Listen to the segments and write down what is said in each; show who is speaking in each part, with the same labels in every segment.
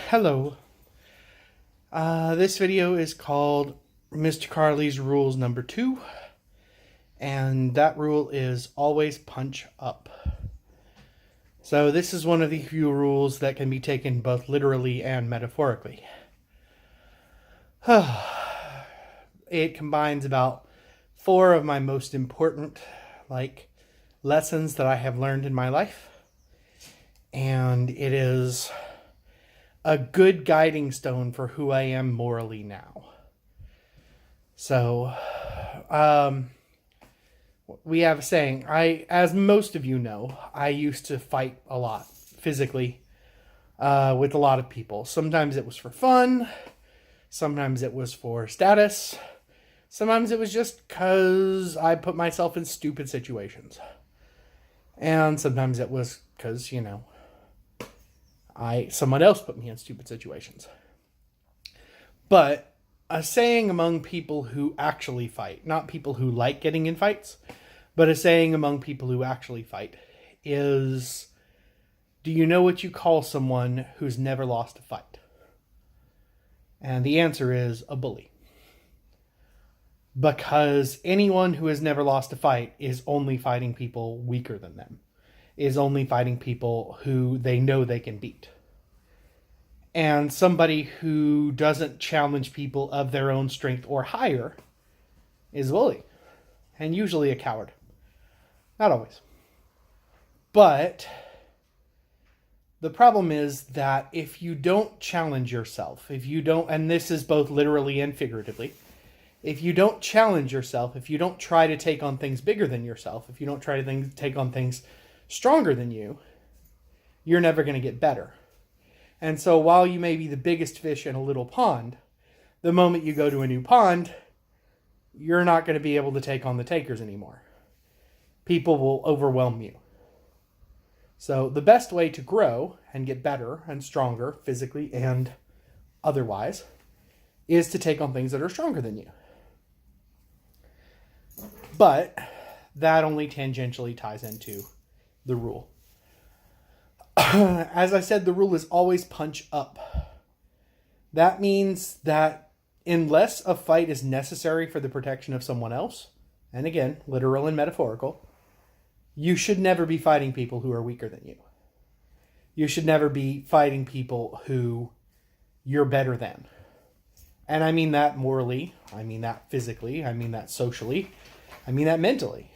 Speaker 1: Hello. This video is called Mr. Karli's Rules number 2, and that rule is always punch up. So this is one of the few rules that can be taken both literally and metaphorically. It combines about 4 of my most important lessons that I have learned in my life, and it is a good guiding stone for who I am morally now. So, we have a saying. As most of you know, I used to fight a lot physically with a lot of people. Sometimes it was for fun. Sometimes it was for status. Sometimes it was just because I put myself in stupid situations. And sometimes it was because, someone else put me in stupid situations. But a saying among people who actually fight, not people who like getting in fights, but a saying among people who actually fight is, do you know what you call someone who's never lost a fight? And the answer is a bully. Because anyone who has never lost a fight is only fighting people weaker than them. Is only fighting people who they know they can beat. And somebody who doesn't challenge people of their own strength or higher is a bully. And usually a coward. Not always. But the problem is that if you don't challenge yourself, if you don't, and this is both literally and figuratively, if you don't challenge yourself, if you don't try to take on things bigger than yourself, if you don't try to take on things stronger than you, you're never going to get better. And so while you may be the biggest fish in a little pond, the moment you go to a new pond, you're not going to be able to take on the takers anymore. People will overwhelm you. So the best way to grow and get better and stronger physically and otherwise is to take on things that are stronger than you. But that only tangentially ties into the rule. As I said, the rule is always punch up. That means that unless a fight is necessary for the protection of someone else, and again, literal and metaphorical, you should never be fighting people who are weaker than you. You should never be fighting people who you're better than. And I mean that morally, I mean that physically, I mean that socially, I mean that mentally.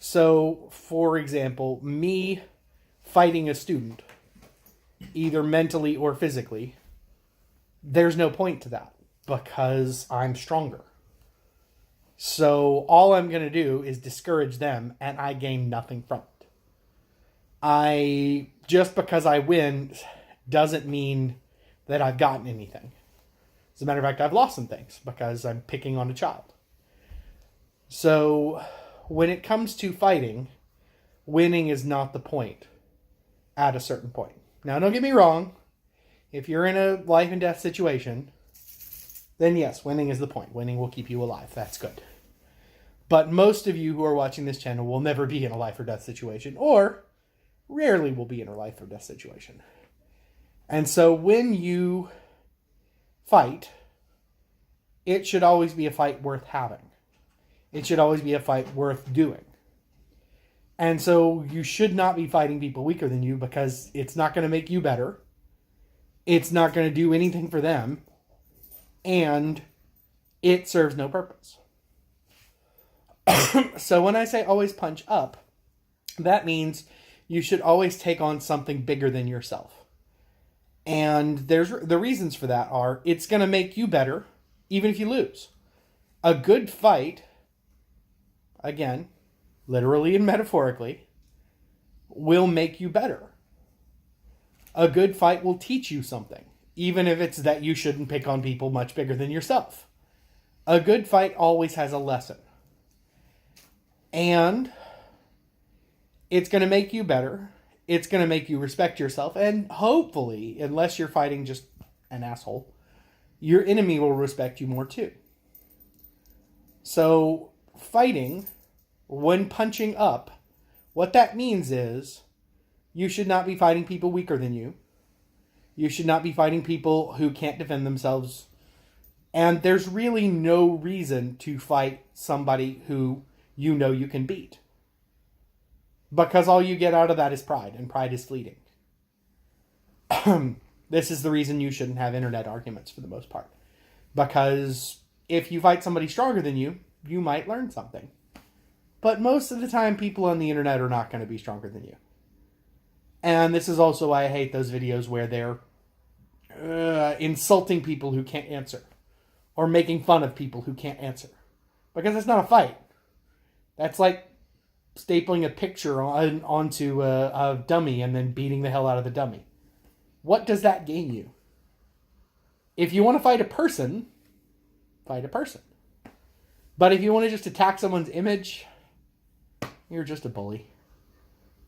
Speaker 1: So, for example, me fighting a student, either mentally or physically, there's no point to that because I'm stronger. So all I'm going to do is discourage them and I gain nothing from it. Just because I win doesn't mean that I've gotten anything. As a matter of fact, I've lost some things because I'm picking on a child. So when it comes to fighting, winning is not the point at a certain point. Now, don't get me wrong. If you're in a life and death situation, then yes, winning is the point. Winning will keep you alive. That's good. But most of you who are watching this channel will never be in a life or death situation, or rarely will be in a life or death situation. And so when you fight, it should always be a fight worth having. It should always be a fight worth doing. And so you should not be fighting people weaker than you because it's not going to make you better. It's not going to do anything for them. And it serves no purpose. So when I say always punch up, that means you should always take on something bigger than yourself. And the reasons for that are it's going to make you better even if you lose. A good fight, again, literally and metaphorically, will make you better. A good fight will teach you something, even if it's that you shouldn't pick on people much bigger than yourself. A good fight always has a lesson. And it's going to make you better. It's going to make you respect yourself. And hopefully, unless you're fighting just an asshole, your enemy will respect you more too. So, fighting, when punching up, what that means is you should not be fighting people weaker than you. You should not be fighting people who can't defend themselves. And there's really no reason to fight somebody who you know you can beat. Because all you get out of that is pride, and pride is fleeting. This is the reason you shouldn't have internet arguments for the most part. Because if you fight somebody stronger than you, you might learn something. But most of the time, people on the internet are not going to be stronger than you. And this is also why I hate those videos where they're insulting people who can't answer. Or making fun of people who can't answer. Because it's not a fight. That's like stapling a picture onto a dummy and then beating the hell out of the dummy. What does that gain you? If you want to fight a person, fight a person. But if you want to just attack someone's image, you're just a bully.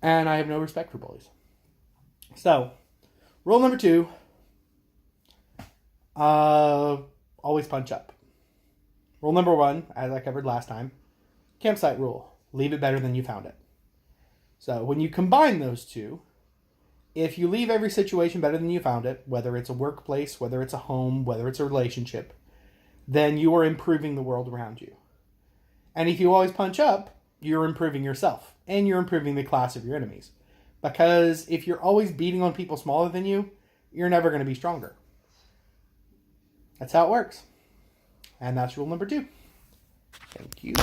Speaker 1: And I have no respect for bullies. So, rule number 2, always punch up. Rule number 1, as I covered last time, campsite rule. Leave it better than you found it. So, when you combine those two, if you leave every situation better than you found it, whether it's a workplace, whether it's a home, whether it's a relationship, then you are improving the world around you. And if you always punch up, you're improving yourself. And you're improving the class of your enemies. Because if you're always beating on people smaller than you, you're never going to be stronger. That's how it works. And that's rule number 2. Thank you.